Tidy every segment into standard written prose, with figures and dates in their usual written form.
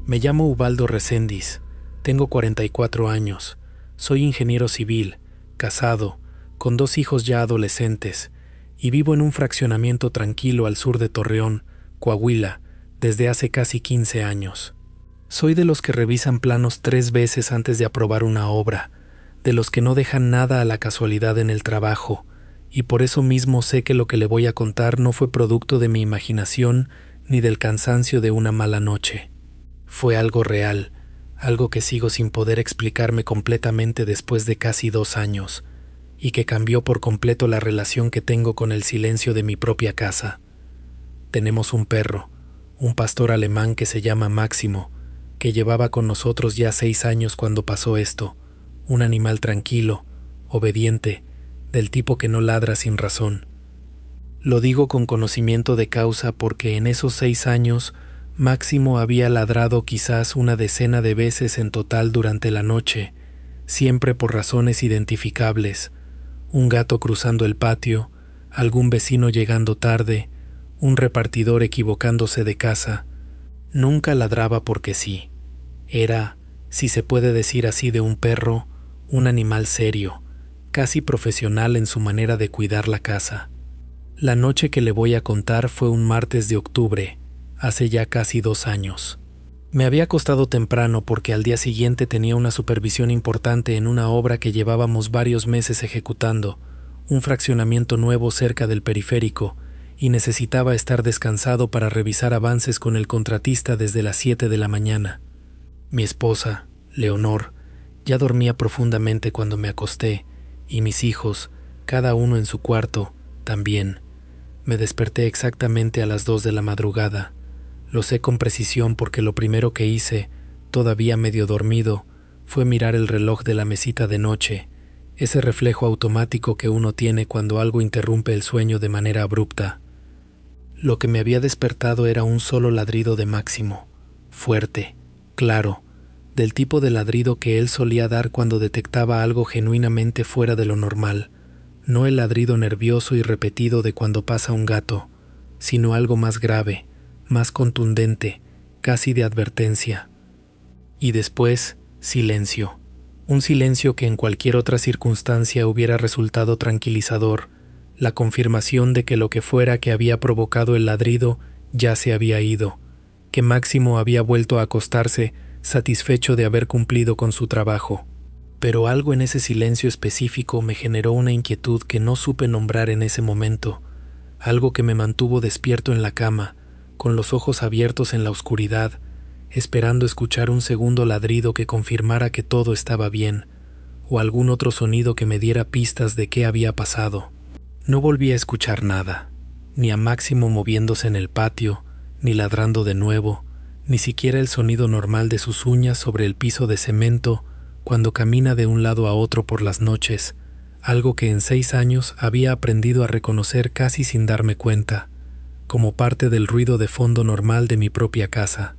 Me llamo Ubaldo Recendis, tengo 44 años, soy ingeniero civil, casado, con 2 hijos ya adolescentes, y vivo en un fraccionamiento tranquilo al sur de Torreón, Coahuila, desde hace casi 15 años. Soy de los que revisan planos 3 veces antes de aprobar una obra, de los que no dejan nada a la casualidad en el trabajo, y por eso mismo sé que lo que le voy a contar no fue producto de mi imaginación ni del cansancio de una mala noche. Fue algo real, algo que sigo sin poder explicarme completamente después de casi 2 años, y que cambió por completo la relación que tengo con el silencio de mi propia casa. Tenemos un perro, un pastor alemán que se llama Máximo, que llevaba con nosotros ya 6 años cuando pasó esto, un animal tranquilo, obediente, del tipo que no ladra sin razón. Lo digo con conocimiento de causa porque en esos 6 años Máximo había ladrado quizás una decena de veces en total durante la noche, siempre por razones identificables: un gato cruzando el patio, algún vecino llegando tarde, un repartidor equivocándose de casa. Nunca ladraba porque sí. Era, si se puede decir así de un perro, un animal serio, casi profesional en su manera de cuidar la casa. La noche que le voy a contar fue un martes de octubre, hace ya casi 2 años. Me había acostado temprano porque al día siguiente tenía una supervisión importante en una obra que llevábamos varios meses ejecutando, un fraccionamiento nuevo cerca del periférico, y necesitaba estar descansado para revisar avances con el contratista desde las 7 de la mañana. Mi esposa, Leonor, ya dormía profundamente cuando me acosté, y mis hijos, cada uno en su cuarto, también. Me desperté exactamente a las 2 de la madrugada. Lo sé con precisión porque lo primero que hice, todavía medio dormido, fue mirar el reloj de la mesita de noche, ese reflejo automático que uno tiene cuando algo interrumpe el sueño de manera abrupta. Lo que me había despertado era un solo ladrido de Máximo, fuerte, claro, del tipo de ladrido que él solía dar cuando detectaba algo genuinamente fuera de lo normal, no el ladrido nervioso y repetido de cuando pasa un gato, sino algo más grave, más contundente, casi de advertencia. Y después, silencio. Un silencio que en cualquier otra circunstancia hubiera resultado tranquilizador, la confirmación de que lo que fuera que había provocado el ladrido ya se había ido, que Máximo había vuelto a acostarse satisfecho de haber cumplido con su trabajo. Pero algo en ese silencio específico me generó una inquietud que no supe nombrar en ese momento, algo que me mantuvo despierto en la cama, con los ojos abiertos en la oscuridad, esperando escuchar un segundo ladrido que confirmara que todo estaba bien, o algún otro sonido que me diera pistas de qué había pasado. No volví a escuchar nada, ni a Máximo moviéndose en el patio, ni ladrando de nuevo, ni siquiera el sonido normal de sus uñas sobre el piso de cemento cuando camina de un lado a otro por las noches, algo que en 6 años había aprendido a reconocer casi sin darme cuenta, como parte del ruido de fondo normal de mi propia casa.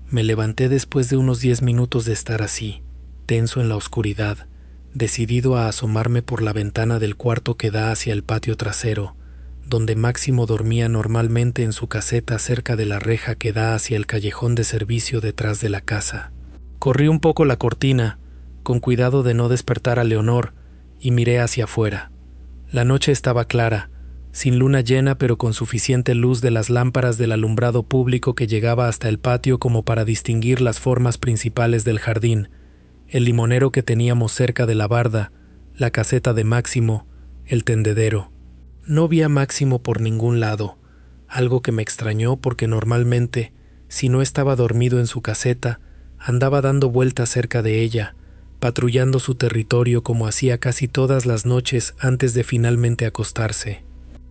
Me levanté después de unos 10 minutos de estar así, tenso en la oscuridad, decidido a asomarme por la ventana del cuarto que da hacia el patio trasero, donde Máximo dormía normalmente en su caseta cerca de la reja que da hacia el callejón de servicio detrás de la casa. Corrí un poco la cortina, con cuidado de no despertar a Leonor, y miré hacia afuera. La noche estaba clara, sin luna llena pero con suficiente luz de las lámparas del alumbrado público que llegaba hasta el patio como para distinguir las formas principales del jardín, el limonero que teníamos cerca de la barda, la caseta de Máximo, el tendedero. No vi a Máximo por ningún lado, algo que me extrañó porque normalmente, si no estaba dormido en su caseta, andaba dando vueltas cerca de ella, patrullando su territorio como hacía casi todas las noches antes de finalmente acostarse.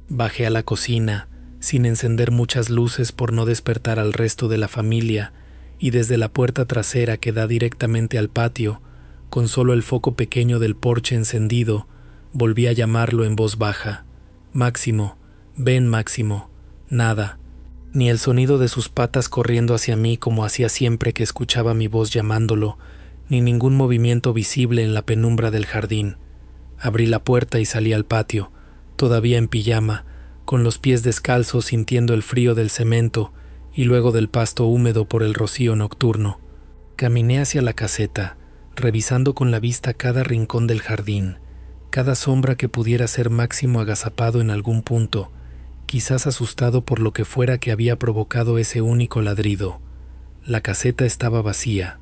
Bajé a la cocina, sin encender muchas luces por no despertar al resto de la familia, y desde la puerta trasera que da directamente al patio, con solo el foco pequeño del porche encendido, volví a llamarlo en voz baja. Máximo, ven Máximo. Nada, ni el sonido de sus patas corriendo hacia mí como hacía siempre que escuchaba mi voz llamándolo, ni ningún movimiento visible en la penumbra del jardín. Abrí la puerta y salí al patio, todavía en pijama, con los pies descalzos sintiendo el frío del cemento y luego del pasto húmedo por el rocío nocturno. Caminé hacia la caseta, revisando con la vista cada rincón del jardín, cada sombra que pudiera ser Máximo agazapado en algún punto, quizás asustado por lo que fuera que había provocado ese único ladrido. La caseta estaba vacía.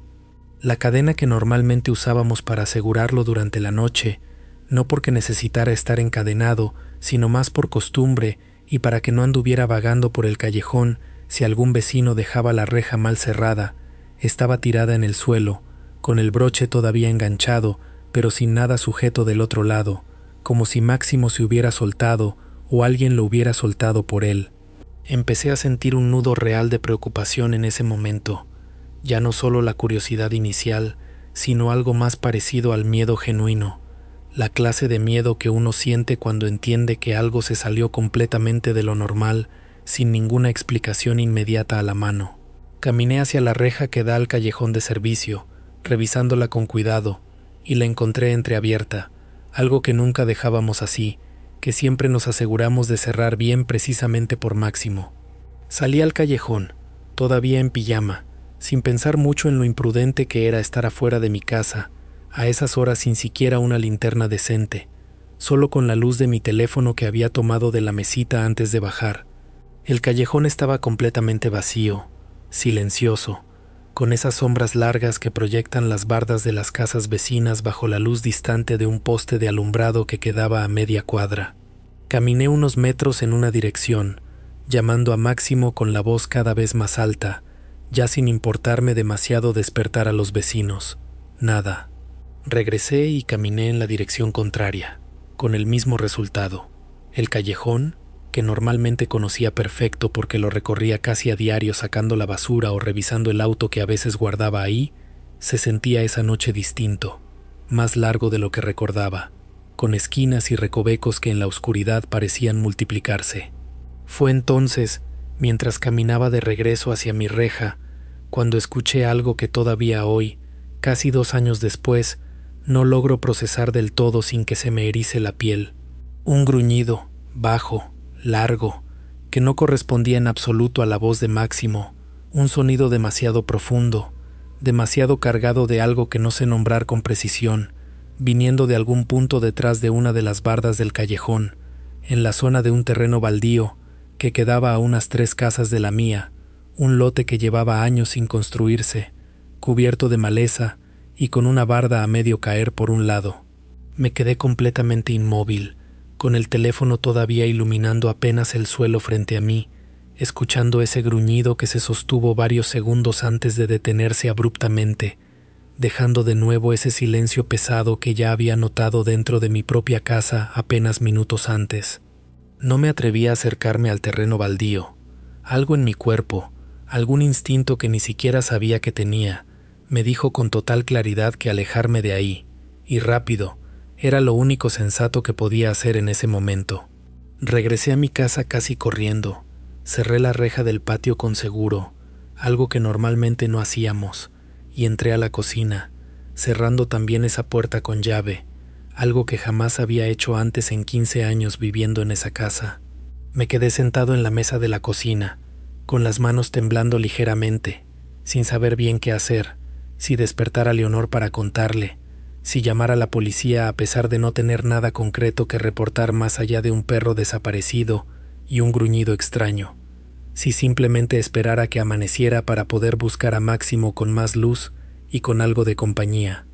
La cadena que normalmente usábamos para asegurarlo durante la noche, no porque necesitara estar encadenado, sino más por costumbre y para que no anduviera vagando por el callejón si algún vecino dejaba la reja mal cerrada, estaba tirada en el suelo, con el broche todavía enganchado, pero sin nada sujeto del otro lado, como si Máximo se hubiera soltado o alguien lo hubiera soltado por él. Empecé a sentir un nudo real de preocupación en ese momento, ya no solo la curiosidad inicial, sino algo más parecido al miedo genuino, la clase de miedo que uno siente cuando entiende que algo se salió completamente de lo normal, sin ninguna explicación inmediata a la mano. Caminé hacia la reja que da al callejón de servicio, revisándola con cuidado, y la encontré entreabierta, algo que nunca dejábamos así, que siempre nos aseguramos de cerrar bien precisamente por Máximo. Salí al callejón, todavía en pijama, sin pensar mucho en lo imprudente que era estar afuera de mi casa, a esas horas sin siquiera una linterna decente, solo con la luz de mi teléfono que había tomado de la mesita antes de bajar. El callejón estaba completamente vacío, silencioso, con esas sombras largas que proyectan las bardas de las casas vecinas bajo la luz distante de un poste de alumbrado que quedaba a media cuadra. Caminé unos metros en una dirección, llamando a Máximo con la voz cada vez más alta, ya sin importarme demasiado despertar a los vecinos. Nada. Regresé y caminé en la dirección contraria, con el mismo resultado. El callejón, que normalmente conocía perfecto porque lo recorría casi a diario sacando la basura o revisando el auto que a veces guardaba ahí, se sentía esa noche distinto, más largo de lo que recordaba, con esquinas y recovecos que en la oscuridad parecían multiplicarse. Fue entonces, mientras caminaba de regreso hacia mi reja, cuando escuché algo que todavía hoy, casi 2 años después, no logro procesar del todo sin que se me erice la piel. Un gruñido, bajo, largo, que no correspondía en absoluto a la voz de Máximo, un sonido demasiado profundo, demasiado cargado de algo que no sé nombrar con precisión, viniendo de algún punto detrás de una de las bardas del callejón, en la zona de un terreno baldío que quedaba a unas 3 casas de la mía, un lote que llevaba años sin construirse, cubierto de maleza y con una barda a medio caer por un lado. Me quedé completamente inmóvil, con el teléfono todavía iluminando apenas el suelo frente a mí, escuchando ese gruñido que se sostuvo varios segundos antes de detenerse abruptamente, dejando de nuevo ese silencio pesado que ya había notado dentro de mi propia casa apenas minutos antes. No me atreví a acercarme al terreno baldío. Algo en mi cuerpo, algún instinto que ni siquiera sabía que tenía, me dijo con total claridad que alejarme de ahí, y rápido. Era lo único sensato que podía hacer en ese momento. Regresé a mi casa casi corriendo. Cerré la reja del patio con seguro, algo que normalmente no hacíamos, y entré a la cocina, cerrando también esa puerta con llave, algo que jamás había hecho antes en 15 años viviendo en esa casa. Me quedé sentado en la mesa de la cocina, con las manos temblando ligeramente, sin saber bien qué hacer, si despertar a Leonor para contarle, si llamar a la policía a pesar de no tener nada concreto que reportar más allá de un perro desaparecido y un gruñido extraño, si simplemente esperar a que amaneciera para poder buscar a Máximo con más luz y con algo de compañía.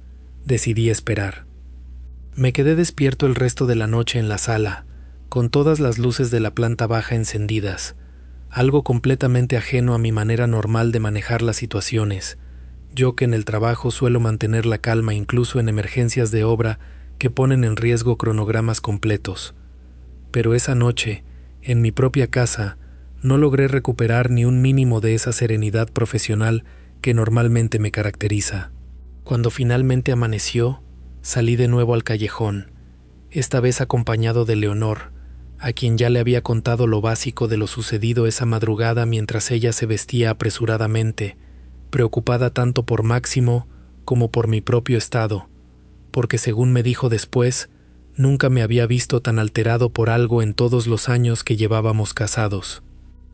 Decidí esperar. Me quedé despierto el resto de la noche en la sala, con todas las luces de la planta baja encendidas, algo completamente ajeno a mi manera normal de manejar las situaciones. Yo que en el trabajo suelo mantener la calma incluso en emergencias de obra que ponen en riesgo cronogramas completos. Pero esa noche, en mi propia casa, no logré recuperar ni un mínimo de esa serenidad profesional que normalmente me caracteriza. Cuando finalmente amaneció, salí de nuevo al callejón, esta vez acompañado de Leonor, a quien ya le había contado lo básico de lo sucedido esa madrugada mientras ella se vestía apresuradamente, preocupada tanto por Máximo como por mi propio estado, porque según me dijo después, nunca me había visto tan alterado por algo en todos los años que llevábamos casados.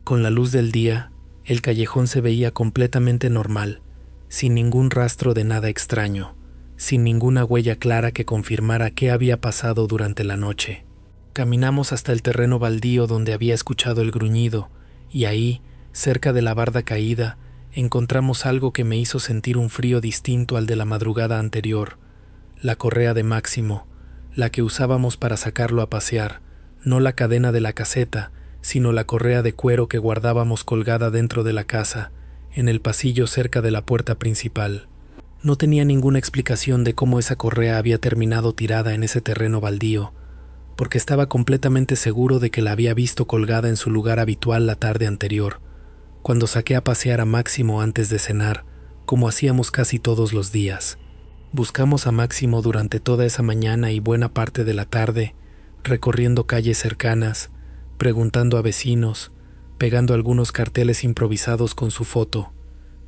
Con la luz del día, El callejón se veía completamente normal, sin ningún rastro de nada extraño, sin ninguna huella clara que confirmara qué había pasado durante la noche. Caminamos hasta el terreno baldío donde había escuchado el gruñido, y ahí, cerca de la barda caída, encontramos algo que me hizo sentir un frío distinto al de la madrugada anterior: la correa de Máximo, la que usábamos para sacarlo a pasear, no la cadena de la caseta, sino la correa de cuero que guardábamos colgada dentro de la casa, en el pasillo cerca de la puerta principal. No tenía ninguna explicación de cómo esa correa había terminado tirada en ese terreno baldío, porque estaba completamente seguro de que la había visto colgada en su lugar habitual la tarde anterior, cuando saqué a pasear a Máximo antes de cenar, como hacíamos casi todos los días. Buscamos a Máximo durante toda esa mañana y buena parte de la tarde, recorriendo calles cercanas, preguntando a vecinos, pegando algunos carteles improvisados con su foto.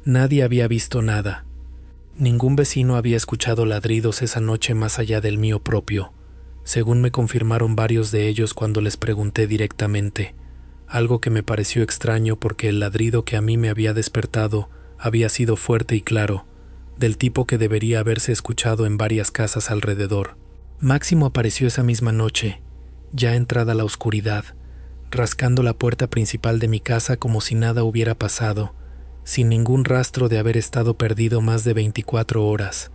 Nadie había visto nada. Ningún vecino había escuchado ladridos esa noche más allá del mío propio, según me confirmaron varios de ellos cuando les pregunté directamente, algo que me pareció extraño porque el ladrido que a mí me había despertado había sido fuerte y claro, del tipo que debería haberse escuchado en varias casas alrededor. Máximo apareció esa misma noche, ya entrada la oscuridad, rascando la puerta principal de mi casa como si nada hubiera pasado, sin ningún rastro de haber estado perdido más de 24 horas,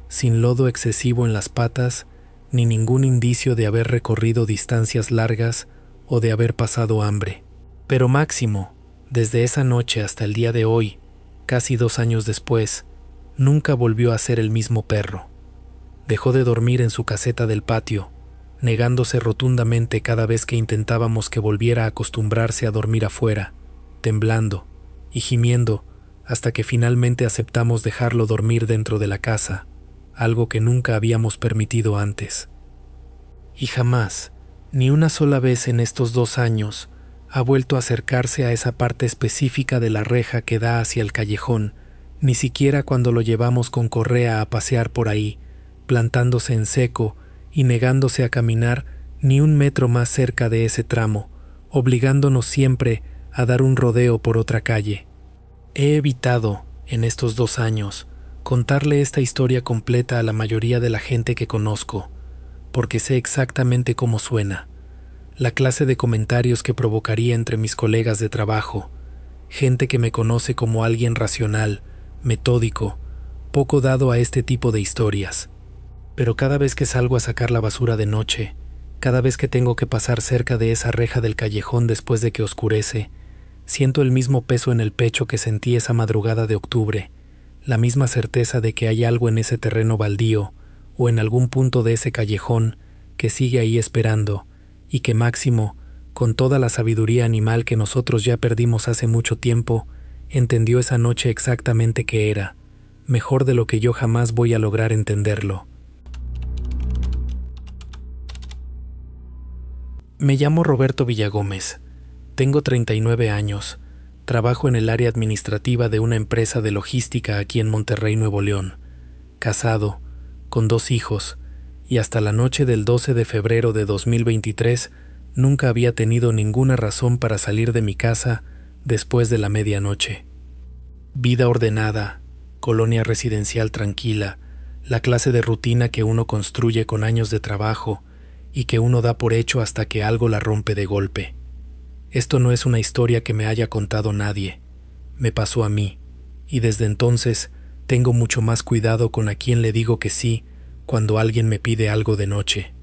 sin lodo excesivo en las patas, ni ningún indicio de haber recorrido distancias largas o de haber pasado hambre. Pero Máximo, desde esa noche hasta el día de hoy, casi 2 años después, nunca volvió a ser el mismo perro. Dejó de dormir en su caseta del patio, negándose rotundamente cada vez que intentábamos que volviera a acostumbrarse a dormir afuera, temblando y gimiendo hasta que finalmente aceptamos dejarlo dormir dentro de la casa, algo que nunca habíamos permitido antes. Y jamás, ni una sola vez en estos 2 años, ha vuelto a acercarse a esa parte específica de la reja que da hacia el callejón, ni siquiera cuando lo llevamos con correa a pasear por ahí, plantándose en seco y negándose a caminar ni un metro más cerca de ese tramo, obligándonos siempre a dar un rodeo por otra calle. He evitado, en estos 2 años, contarle esta historia completa a la mayoría de la gente que conozco, porque sé exactamente cómo suena, la clase de comentarios que provocaría entre mis colegas de trabajo, gente que me conoce como alguien racional, metódico, poco dado a este tipo de historias. Pero cada vez que salgo a sacar la basura de noche, cada vez que tengo que pasar cerca de esa reja del callejón después de que oscurece, siento el mismo peso en el pecho que sentí esa madrugada de octubre, la misma certeza de que hay algo en ese terreno baldío o en algún punto de ese callejón que sigue ahí esperando, y que Máximo, con toda la sabiduría animal que nosotros ya perdimos hace mucho tiempo, entendió esa noche exactamente qué era, mejor de lo que yo jamás voy a lograr entenderlo. Me llamo Roberto Villagómez, tengo 39 años, trabajo en el área administrativa de una empresa de logística aquí en Monterrey, Nuevo León, casado, con 2 hijos, y hasta la noche del 12 de febrero de 2023 nunca había tenido ninguna razón para salir de mi casa después de la medianoche. Vida ordenada, colonia residencial tranquila, la clase de rutina que uno construye con años de trabajo y que uno da por hecho hasta que algo la rompe de golpe. Esto no es una historia que me haya contado nadie, me pasó a mí, y desde entonces tengo mucho más cuidado con a quién le digo que sí cuando alguien me pide algo de noche.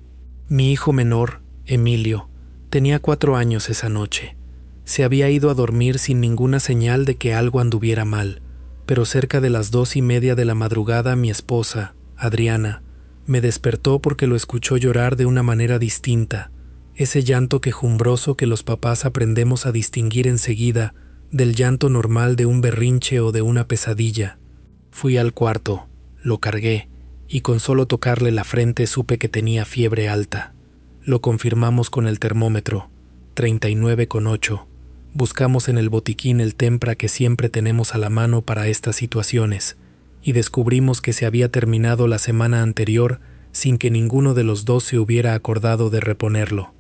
Mi hijo menor, Emilio, tenía 4 años esa noche. Se había ido a dormir sin ninguna señal de que algo anduviera mal, pero cerca de las 2:30 de la madrugada mi esposa, Adriana, me despertó porque lo escuchó llorar de una manera distinta, ese llanto quejumbroso que los papás aprendemos a distinguir enseguida del llanto normal de un berrinche o de una pesadilla. Fui al cuarto, lo cargué, y con solo tocarle la frente supe que tenía fiebre alta. Lo confirmamos con el termómetro, 39,8. Buscamos en el botiquín el Tempra que siempre tenemos a la mano para estas situaciones, y descubrimos que se había terminado la semana anterior sin que ninguno de los 2 se hubiera acordado de reponerlo.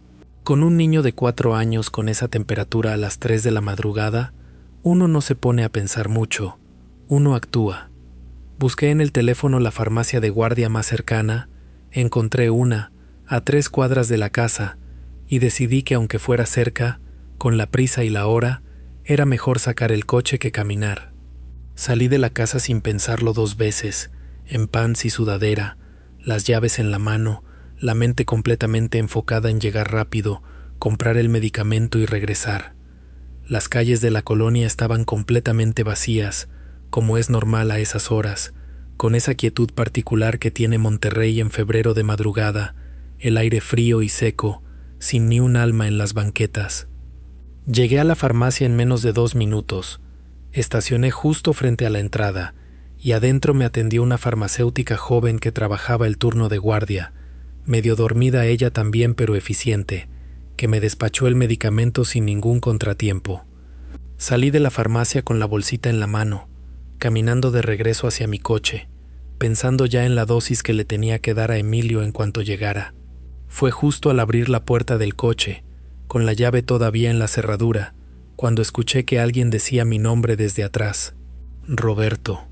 Con un niño de 4 años con esa temperatura a las 3 de la madrugada, Uno no se pone a pensar mucho, uno actúa. Busqué en el teléfono la farmacia de guardia más cercana, encontré una, a 3 cuadras de la casa, y decidí que aunque fuera cerca, con la prisa y la hora, era mejor sacar el coche que caminar. Salí de la casa sin pensarlo 2 veces, en pants y sudadera, las llaves en la mano, la mente completamente enfocada en llegar rápido, comprar el medicamento y regresar. Las calles de la colonia estaban completamente vacías, como es normal a esas horas, con esa quietud particular que tiene Monterrey en febrero de madrugada, el aire frío y seco, sin ni un alma en las banquetas. Llegué a la farmacia en menos de 2 minutos. Estacioné justo frente a la entrada, y adentro me atendió una farmacéutica joven que trabajaba el turno de guardia, medio dormida ella también pero eficiente, que me despachó el medicamento sin ningún contratiempo. Salí de la farmacia con la bolsita en la mano, caminando de regreso hacia mi coche, pensando ya en la dosis que le tenía que dar a Emilio en cuanto llegara. Fue justo al abrir la puerta del coche, con la llave todavía en la cerradura, cuando escuché que alguien decía mi nombre desde atrás. Roberto.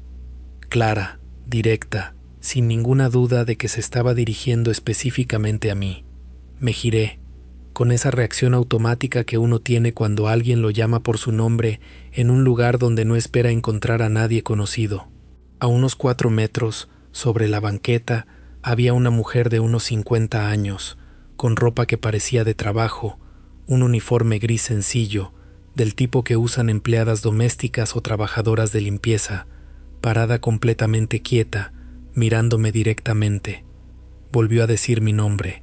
Clara, directa, sin ninguna duda de que se estaba dirigiendo específicamente a mí. Me giré, con esa reacción automática que uno tiene cuando alguien lo llama por su nombre en un lugar donde no espera encontrar a nadie conocido. A unos 4 metros, sobre la banqueta, había una mujer de unos 50 años, con ropa que parecía de trabajo, un uniforme gris sencillo, del tipo que usan empleadas domésticas o trabajadoras de limpieza, parada completamente quieta, mirándome directamente. Volvió a decir mi nombre.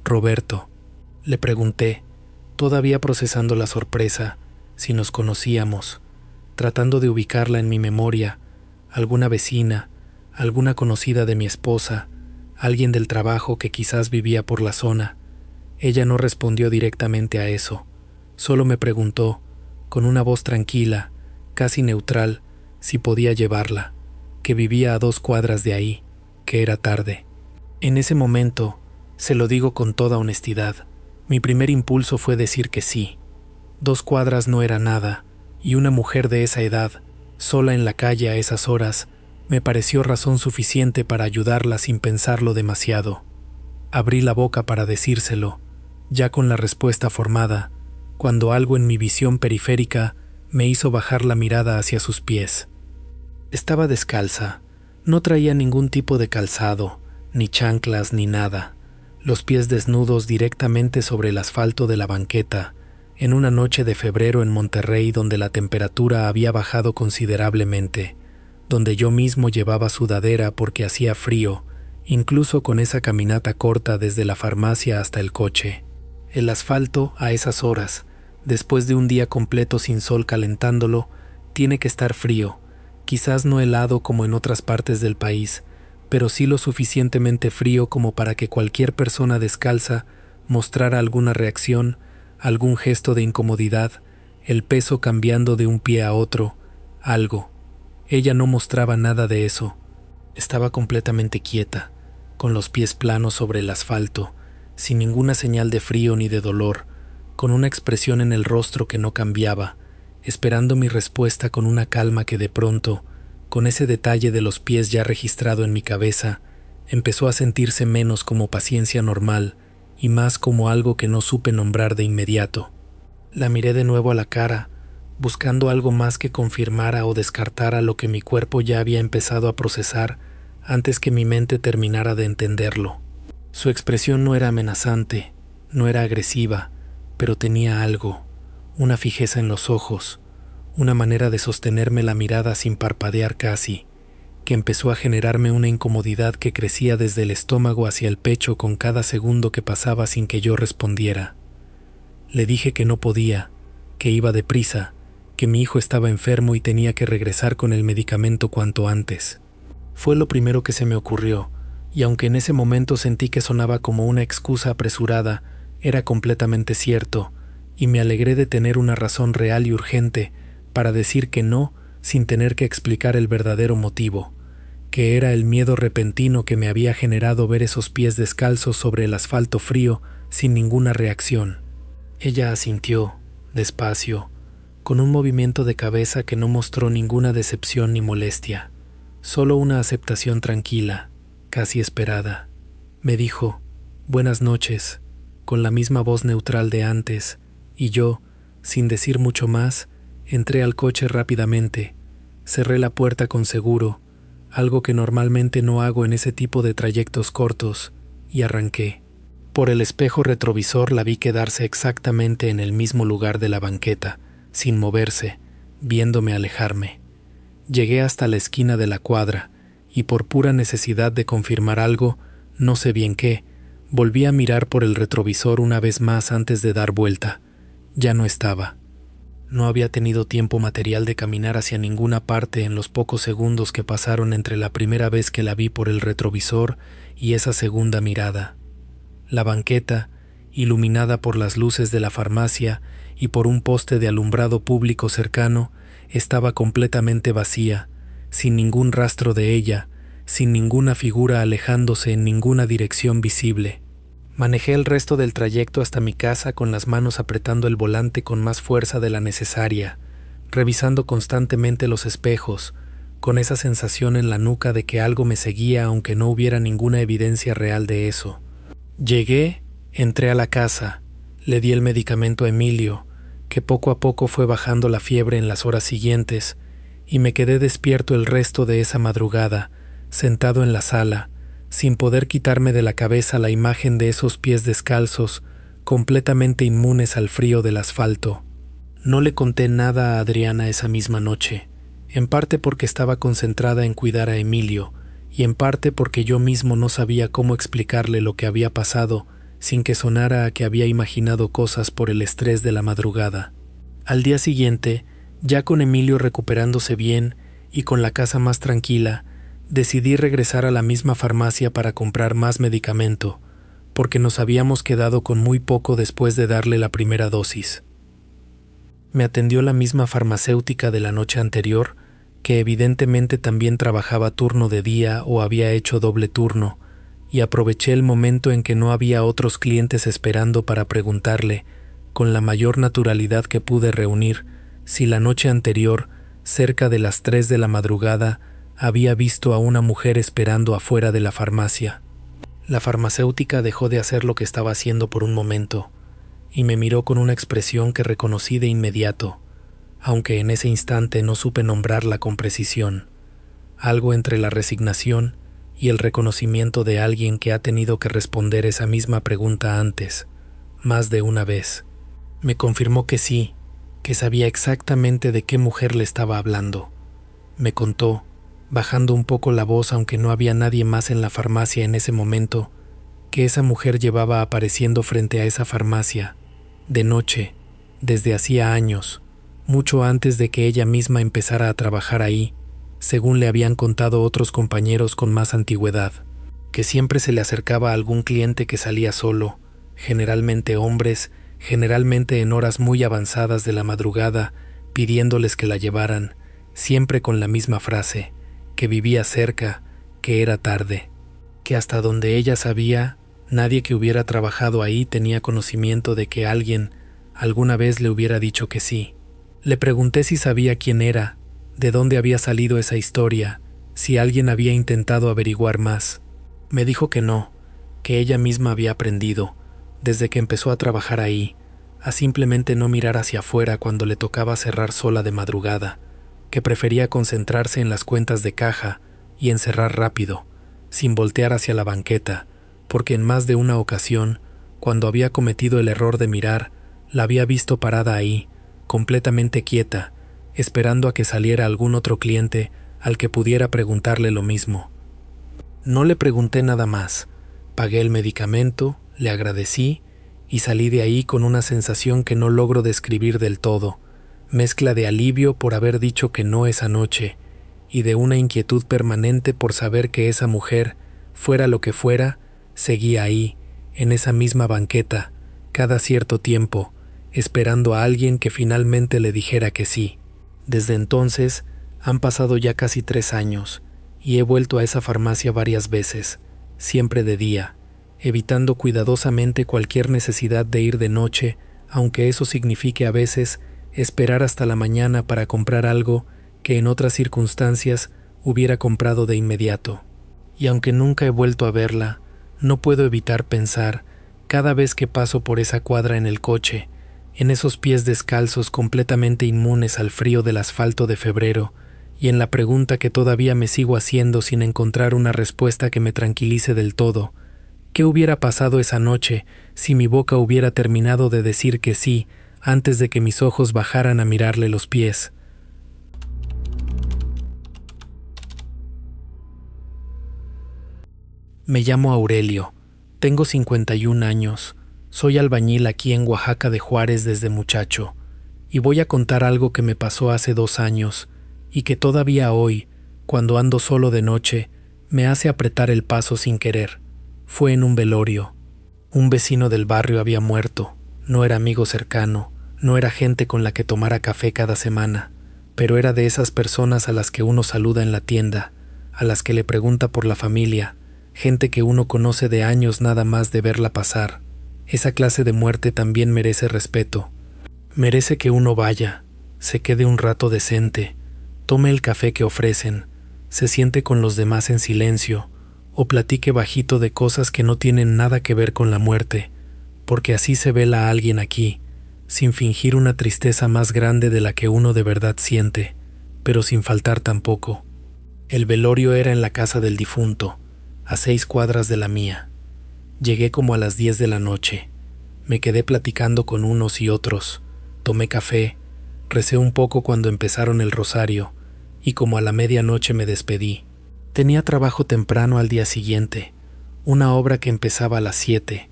Roberto. Le pregunté, todavía procesando la sorpresa, si nos conocíamos, tratando de ubicarla en mi memoria, alguna vecina, alguna conocida de mi esposa, alguien del trabajo que quizás vivía por la zona. Ella no respondió directamente a eso, solo me preguntó, con una voz tranquila, casi neutral, si podía llevarla, que vivía a 2 cuadras de ahí, que era tarde. En ese momento, se lo digo con toda honestidad, mi primer impulso fue decir que sí. 2 cuadras no era nada, y una mujer de esa edad, sola en la calle a esas horas, me pareció razón suficiente para ayudarla sin pensarlo demasiado. Abrí la boca para decírselo, ya con la respuesta formada, cuando algo en mi visión periférica me hizo bajar la mirada hacia sus pies. Estaba descalza, no traía ningún tipo de calzado, ni chanclas ni nada, los pies desnudos directamente sobre el asfalto de la banqueta, en una noche de febrero en Monterrey donde la temperatura había bajado considerablemente, donde yo mismo llevaba sudadera porque hacía frío, incluso con esa caminata corta desde la farmacia hasta el coche. El asfalto, a esas horas, después de un día completo sin sol calentándolo, tiene que estar frío, quizás no helado como en otras partes del país, pero sí lo suficientemente frío como para que cualquier persona descalza mostrara alguna reacción, algún gesto de incomodidad, el peso cambiando de un pie a otro, algo. Ella no mostraba nada de eso. Estaba completamente quieta, con los pies planos sobre el asfalto, sin ninguna señal de frío ni de dolor, con una expresión en el rostro que no cambiaba, esperando mi respuesta con una calma que de pronto, con ese detalle de los pies ya registrado en mi cabeza, empezó a sentirse menos como paciencia normal y más como algo que no supe nombrar de inmediato. La miré de nuevo a la cara, buscando algo más que confirmara o descartara lo que mi cuerpo ya había empezado a procesar antes que mi mente terminara de entenderlo. Su expresión no era amenazante, no era agresiva, pero tenía algo, una fijeza en los ojos, una manera de sostenerme la mirada sin parpadear casi, que empezó a generarme una incomodidad que crecía desde el estómago hacia el pecho con cada segundo que pasaba sin que yo respondiera. Le dije que no podía, que iba deprisa, que mi hijo estaba enfermo y tenía que regresar con el medicamento cuanto antes. Fue lo primero que se me ocurrió, y aunque en ese momento sentí que sonaba como una excusa apresurada, era completamente cierto, y me alegré de tener una razón real y urgente para decir que no sin tener que explicar el verdadero motivo, que era el miedo repentino que me había generado ver esos pies descalzos sobre el asfalto frío sin ninguna reacción. Ella asintió, despacio, con un movimiento de cabeza que no mostró ninguna decepción ni molestia, solo una aceptación tranquila, casi esperada. Me dijo, «Buenas noches», con la misma voz neutral de antes, y yo, sin decir mucho más, entré al coche rápidamente, cerré la puerta con seguro, algo que normalmente no hago en ese tipo de trayectos cortos, y arranqué. Por el espejo retrovisor la vi quedarse exactamente en el mismo lugar de la banqueta, sin moverse, viéndome alejarme. Llegué hasta la esquina de la cuadra, y por pura necesidad de confirmar algo, no sé bien qué, volví a mirar por el retrovisor una vez más antes de dar vuelta. Ya no estaba. No había tenido tiempo material de caminar hacia ninguna parte en los pocos segundos que pasaron entre la primera vez que la vi por el retrovisor y esa segunda mirada. La banqueta, iluminada por las luces de la farmacia y por un poste de alumbrado público cercano, estaba completamente vacía, sin ningún rastro de ella, sin ninguna figura alejándose en ninguna dirección visible. Manejé el resto del trayecto hasta mi casa con las manos apretando el volante con más fuerza de la necesaria, revisando constantemente los espejos, con esa sensación en la nuca de que algo me seguía aunque no hubiera ninguna evidencia real de eso. Llegué, entré a la casa, le di el medicamento a Emilio, que poco a poco fue bajando la fiebre en las horas siguientes, y me quedé despierto el resto de esa madrugada, sentado en la sala, sin poder quitarme de la cabeza la imagen de esos pies descalzos, completamente inmunes al frío del asfalto. No le conté nada a Adriana esa misma noche, en parte porque estaba concentrada en cuidar a Emilio, y en parte porque yo mismo no sabía cómo explicarle lo que había pasado, sin que sonara a que había imaginado cosas por el estrés de la madrugada. Al día siguiente, ya con Emilio recuperándose bien y con la casa más tranquila, decidí regresar a la misma farmacia para comprar más medicamento, porque nos habíamos quedado con muy poco después de darle la primera dosis. Me atendió la misma farmacéutica de la noche anterior, que evidentemente también trabajaba turno de día o había hecho doble turno, y aproveché el momento en que no había otros clientes esperando para preguntarle, con la mayor naturalidad que pude reunir, si la noche anterior, cerca de las 3 de la madrugada, había visto a una mujer esperando afuera de la farmacia. La farmacéutica dejó de hacer lo que estaba haciendo por un momento, y me miró con una expresión que reconocí de inmediato, aunque en ese instante no supe nombrarla con precisión, algo entre la resignación y el reconocimiento de alguien que ha tenido que responder esa misma pregunta antes, más de una vez. Me confirmó que sí, que sabía exactamente de qué mujer le estaba hablando. Me contó, bajando un poco la voz aunque no había nadie más en la farmacia en ese momento, que esa mujer llevaba apareciendo frente a esa farmacia, de noche, desde hacía años, mucho antes de que ella misma empezara a trabajar ahí, según le habían contado otros compañeros con más antigüedad, que siempre se le acercaba a algún cliente que salía solo, generalmente hombres, generalmente en horas muy avanzadas de la madrugada, pidiéndoles que la llevaran, siempre con la misma frase, que vivía cerca, que era tarde, que hasta donde ella sabía, nadie que hubiera trabajado ahí tenía conocimiento de que alguien alguna vez le hubiera dicho que sí. Le pregunté si sabía quién era, de dónde había salido esa historia, si alguien había intentado averiguar más. Me dijo que no, que ella misma había aprendido, desde que empezó a trabajar ahí, a simplemente no mirar hacia afuera cuando le tocaba cerrar sola de madrugada, que prefería concentrarse en las cuentas de caja y en cerrar rápido, sin voltear hacia la banqueta, porque en más de una ocasión, cuando había cometido el error de mirar, la había visto parada ahí, completamente quieta, esperando a que saliera algún otro cliente al que pudiera preguntarle lo mismo. No le pregunté nada más, pagué el medicamento, le agradecí y salí de ahí con una sensación que no logro describir del todo, mezcla de alivio por haber dicho que no esa noche y de una inquietud permanente por saber que esa mujer, fuera lo que fuera, seguía ahí, en esa misma banqueta, cada cierto tiempo, esperando a alguien que finalmente le dijera que sí. Desde entonces han pasado ya casi 3 años y he vuelto a esa farmacia varias veces, siempre de día, evitando cuidadosamente cualquier necesidad de ir de noche, aunque eso signifique a veces esperar hasta la mañana para comprar algo que en otras circunstancias hubiera comprado de inmediato. Y aunque nunca he vuelto a verla, no puedo evitar pensar, cada vez que paso por esa cuadra en el coche, en esos pies descalzos completamente inmunes al frío del asfalto de febrero, y en la pregunta que todavía me sigo haciendo sin encontrar una respuesta que me tranquilice del todo: ¿qué hubiera pasado esa noche si mi boca hubiera terminado de decir que sí antes de que mis ojos bajaran a mirarle los pies? Me llamo Aurelio, tengo 51 años, soy albañil aquí en Oaxaca de Juárez desde muchacho, y voy a contar algo que me pasó hace 2 años y que todavía hoy, cuando ando solo de noche, me hace apretar el paso sin querer. Fue en un velorio. Un vecino del barrio había muerto, no era amigo cercano, no era gente con la que tomara café cada semana, pero era de esas personas a las que uno saluda en la tienda, a las que le pregunta por la familia, gente que uno conoce de años nada más de verla pasar. Esa clase de muerte también merece respeto. Merece que uno vaya, se quede un rato decente, tome el café que ofrecen, se siente con los demás en silencio, o platique bajito de cosas que no tienen nada que ver con la muerte, porque así se vela a alguien aquí, sin fingir una tristeza más grande de la que uno de verdad siente, pero sin faltar tampoco. El velorio era en la casa del difunto, a 6 cuadras de la mía. Llegué como a las 10 de la noche. Me quedé platicando con unos y otros. Tomé café, recé un poco cuando empezaron el rosario, y como a la medianoche me despedí. Tenía trabajo temprano al día siguiente, una obra que empezaba a las 7,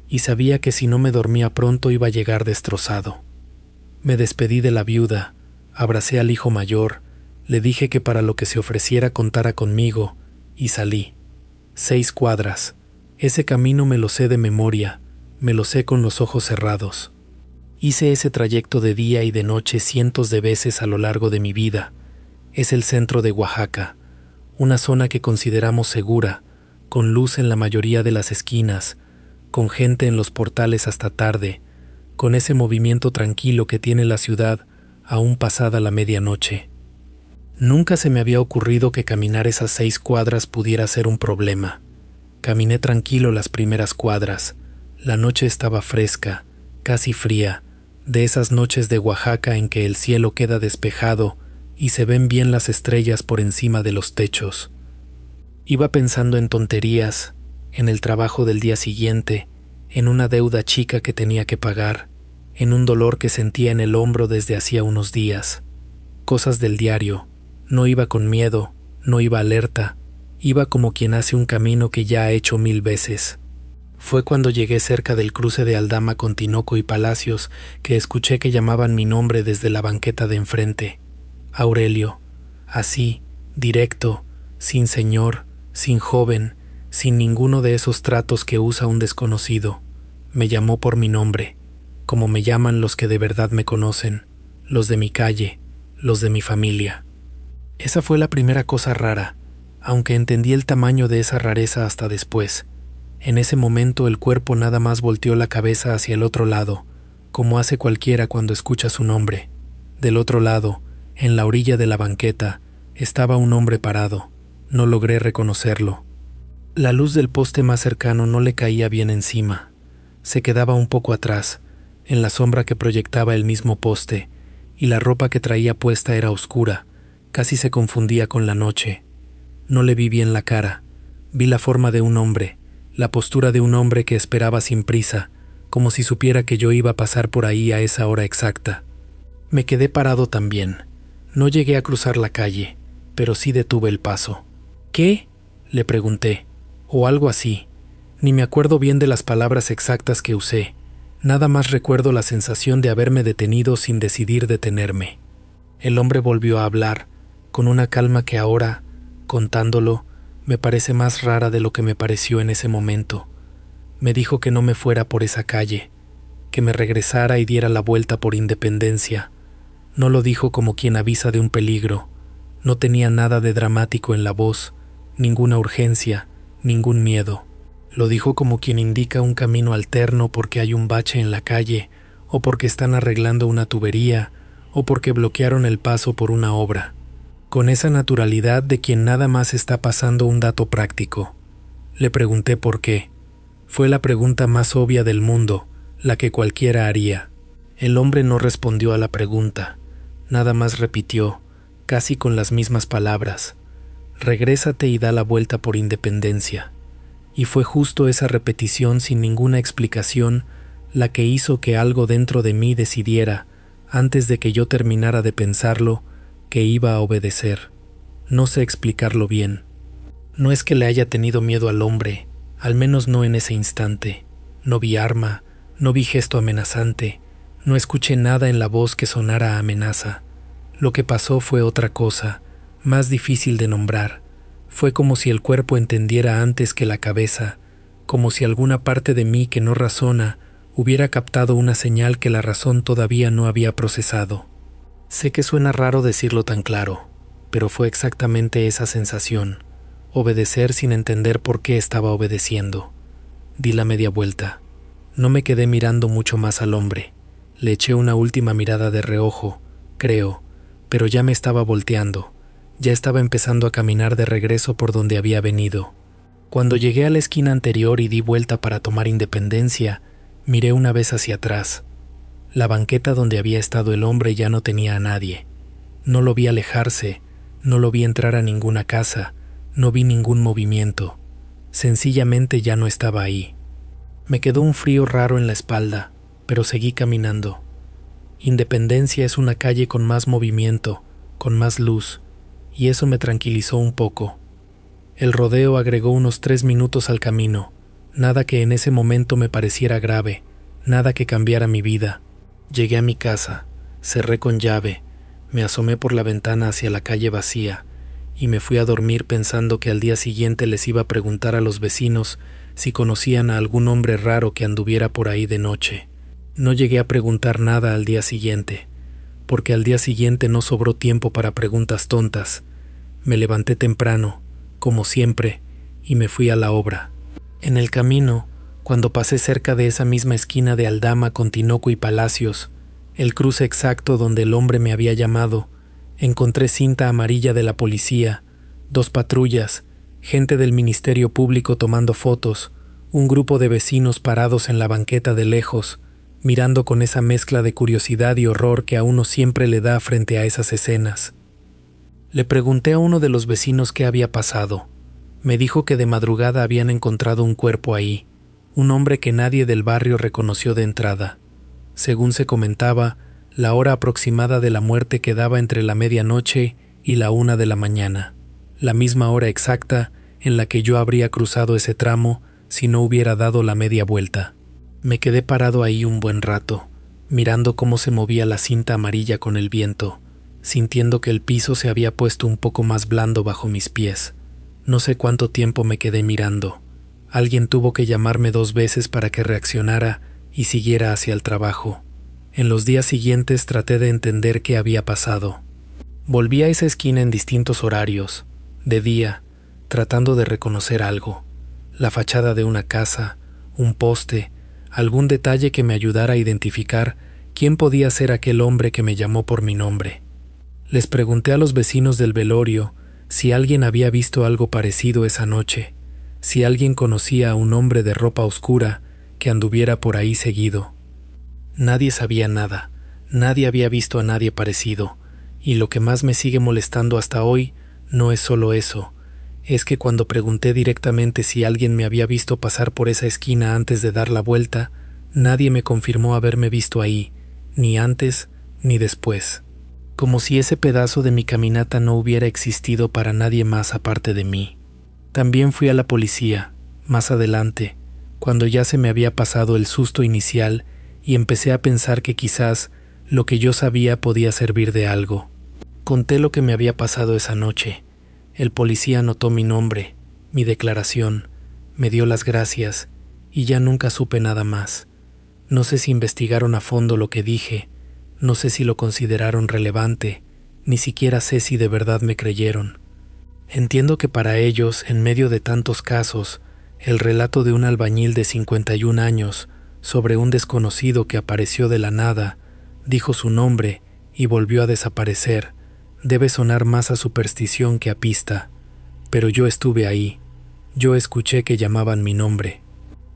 y sabía que si no me dormía pronto iba a llegar destrozado. Me despedí de la viuda, abracé al hijo mayor, le dije que para lo que se ofreciera contara conmigo, y salí. 6 cuadras. Ese camino me lo sé de memoria, me lo sé con los ojos cerrados. Hice ese trayecto de día y de noche cientos de veces a lo largo de mi vida. Es el centro de Oaxaca, una zona que consideramos segura, con luz en la mayoría de las esquinas, con gente en los portales hasta tarde, con ese movimiento tranquilo que tiene la ciudad aún pasada la medianoche. Nunca se me había ocurrido que caminar esas 6 cuadras pudiera ser un problema. Caminé tranquilo las primeras cuadras. La noche estaba fresca, casi fría, de esas noches de Oaxaca en que el cielo queda despejado y se ven bien las estrellas por encima de los techos. Iba pensando en tonterías, en el trabajo del día siguiente, en una deuda chica que tenía que pagar, en un dolor que sentía en el hombro desde hacía unos días. Cosas del diario. No iba con miedo, no iba alerta, iba como quien hace un camino que ya ha hecho 1000 veces. Fue cuando llegué cerca del cruce de Aldama con Tinoco y Palacios que escuché que llamaban mi nombre desde la banqueta de enfrente. Aurelio. Así, directo, sin señor, sin joven, sin ninguno de esos tratos que usa un desconocido. Me llamó por mi nombre, como me llaman los que de verdad me conocen, los de mi calle, los de mi familia. Esa fue la primera cosa rara, aunque entendí el tamaño de esa rareza hasta después. En ese momento el cuerpo nada más volteó la cabeza hacia el otro lado, como hace cualquiera cuando escucha su nombre. Del otro lado, en la orilla de la banqueta, estaba un hombre parado. No logré reconocerlo. La luz del poste más cercano no le caía bien encima. Se quedaba un poco atrás, en la sombra que proyectaba el mismo poste, y la ropa que traía puesta era oscura. Casi se confundía con la noche. No le vi bien la cara. Vi la forma de un hombre, la postura de un hombre que esperaba sin prisa, como si supiera que yo iba a pasar por ahí a esa hora exacta. Me quedé parado también. No llegué a cruzar la calle, pero sí detuve el paso. ¿Qué?, le pregunté, o algo así. Ni me acuerdo bien de las palabras exactas que usé. Nada más recuerdo la sensación de haberme detenido sin decidir detenerme. El hombre volvió a hablar, con una calma que ahora, contándolo, me parece más rara de lo que me pareció en ese momento. Me dijo que no me fuera por esa calle, que me regresara y diera la vuelta por Independencia. No lo dijo como quien avisa de un peligro. No tenía nada de dramático en la voz, ninguna urgencia, ningún miedo. Lo dijo como quien indica un camino alterno porque hay un bache en la calle, o porque están arreglando una tubería, o porque bloquearon el paso por una obra, con esa naturalidad de quien nada más está pasando un dato práctico. Le pregunté por qué. Fue la pregunta más obvia del mundo, la que cualquiera haría. El hombre no respondió a la pregunta, nada más repitió, casi con las mismas palabras: regrésate y da la vuelta por Independencia. Y fue justo esa repetición sin ninguna explicación la que hizo que algo dentro de mí decidiera, antes de que yo terminara de pensarlo, que iba a obedecer. No sé explicarlo bien. No es que le haya tenido miedo al hombre, al menos no en ese instante. No vi arma, no vi gesto amenazante, no escuché nada en la voz que sonara a amenaza. Lo que pasó fue otra cosa, más difícil de nombrar. Fue como si el cuerpo entendiera antes que la cabeza, como si alguna parte de mí que no razona hubiera captado una señal que la razón todavía no había procesado. Sé que suena raro decirlo tan claro, pero fue exactamente esa sensación, obedecer sin entender por qué estaba obedeciendo. Di la media vuelta. No me quedé mirando mucho más al hombre. Le eché una última mirada de reojo, creo, pero ya me estaba volteando. Ya estaba empezando a caminar de regreso por donde había venido. Cuando llegué a la esquina anterior y di vuelta para tomar Independencia, miré una vez hacia atrás. La banqueta donde había estado el hombre ya no tenía a nadie. No lo vi alejarse, no lo vi entrar a ninguna casa, no vi ningún movimiento. Sencillamente ya no estaba ahí. Me quedó un frío raro en la espalda, pero seguí caminando. Independencia es una calle con más movimiento, con más luz, y eso me tranquilizó un poco. El rodeo agregó unos 3 minutos al camino, nada que en ese momento me pareciera grave, nada que cambiara mi vida. Llegué a mi casa, cerré con llave, me asomé por la ventana hacia la calle vacía, y me fui a dormir pensando que al día siguiente les iba a preguntar a los vecinos si conocían a algún hombre raro que anduviera por ahí de noche. No llegué a preguntar nada al día siguiente, porque al día siguiente no sobró tiempo para preguntas tontas. Me levanté temprano, como siempre, y me fui a la obra. En el camino, cuando pasé cerca de esa misma esquina de Aldama con Tinoco y Palacios, el cruce exacto donde el hombre me había llamado, encontré cinta amarilla de la policía, 2 patrullas, gente del Ministerio Público tomando fotos, un grupo de vecinos parados en la banqueta de lejos, mirando con esa mezcla de curiosidad y horror que a uno siempre le da frente a esas escenas. Le pregunté a uno de los vecinos qué había pasado. Me dijo que de madrugada habían encontrado un cuerpo ahí, un hombre que nadie del barrio reconoció de entrada. Según se comentaba, la hora aproximada de la muerte quedaba entre la medianoche y la 1 de la mañana, la misma hora exacta en la que yo habría cruzado ese tramo si no hubiera dado la media vuelta. Me quedé parado ahí un buen rato, mirando cómo se movía la cinta amarilla con el viento, sintiendo que el piso se había puesto un poco más blando bajo mis pies. No sé cuánto tiempo me quedé mirando. Alguien tuvo que llamarme 2 veces para que reaccionara y siguiera hacia el trabajo. En los días siguientes traté de entender qué había pasado. Volví a esa esquina en distintos horarios, de día, tratando de reconocer algo, la fachada de una casa, un poste, algún detalle que me ayudara a identificar quién podía ser aquel hombre que me llamó por mi nombre. Les pregunté a los vecinos del velorio si alguien había visto algo parecido esa noche, si alguien conocía a un hombre de ropa oscura que anduviera por ahí seguido. Nadie sabía nada, nadie había visto a nadie parecido, y lo que más me sigue molestando hasta hoy no es solo eso, es que cuando pregunté directamente si alguien me había visto pasar por esa esquina antes de dar la vuelta, nadie me confirmó haberme visto ahí, ni antes ni después. Como si ese pedazo de mi caminata no hubiera existido para nadie más aparte de mí. También fui a la policía, más adelante, cuando ya se me había pasado el susto inicial y empecé a pensar que quizás lo que yo sabía podía servir de algo. Conté lo que me había pasado esa noche. El policía anotó mi nombre, mi declaración, me dio las gracias y ya nunca supe nada más. No sé si investigaron a fondo lo que dije, no sé si lo consideraron relevante, ni siquiera sé si de verdad me creyeron. Entiendo que para ellos, en medio de tantos casos, el relato de un albañil de 51 años sobre un desconocido que apareció de la nada, dijo su nombre y volvió a desaparecer. Debe sonar más a superstición que a pista, pero yo estuve ahí. Yo escuché que llamaban mi nombre.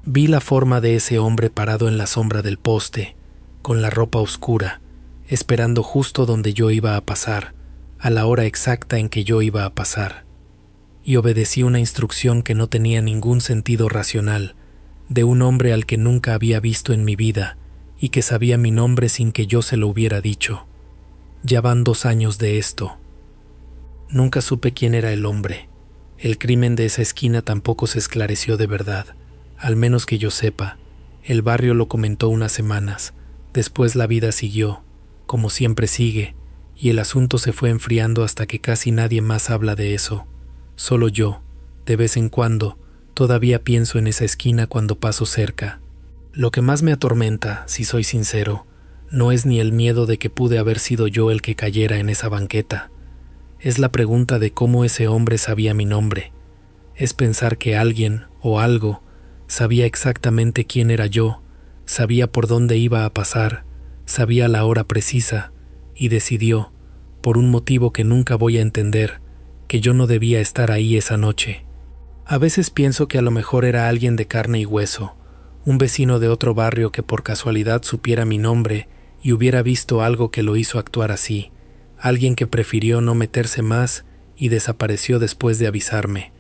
Vi la forma de ese hombre parado en la sombra del poste, con la ropa oscura, esperando justo donde yo iba a pasar, a la hora exacta en que yo iba a pasar. Y obedecí una instrucción que no tenía ningún sentido racional, de un hombre al que nunca había visto en mi vida y que sabía mi nombre sin que yo se lo hubiera dicho. Ya van 2 años de esto. Nunca supe quién era el hombre. El crimen de esa esquina tampoco se esclareció de verdad, al menos que yo sepa. El barrio lo comentó unas semanas. Después la vida siguió, como siempre sigue, y el asunto se fue enfriando hasta que casi nadie más habla de eso. Solo yo, de vez en cuando, todavía pienso en esa esquina cuando paso cerca. Lo que más me atormenta, si soy sincero, no es ni el miedo de que pude haber sido yo el que cayera en esa banqueta. Es la pregunta de cómo ese hombre sabía mi nombre. Es pensar que alguien o algo sabía exactamente quién era yo, sabía por dónde iba a pasar, sabía la hora precisa y decidió, por un motivo que nunca voy a entender, que yo no debía estar ahí esa noche. A veces pienso que a lo mejor era alguien de carne y hueso, un vecino de otro barrio que por casualidad supiera mi nombre y hubiera visto algo que lo hizo actuar así, alguien que prefirió no meterse más y desapareció después de avisarme.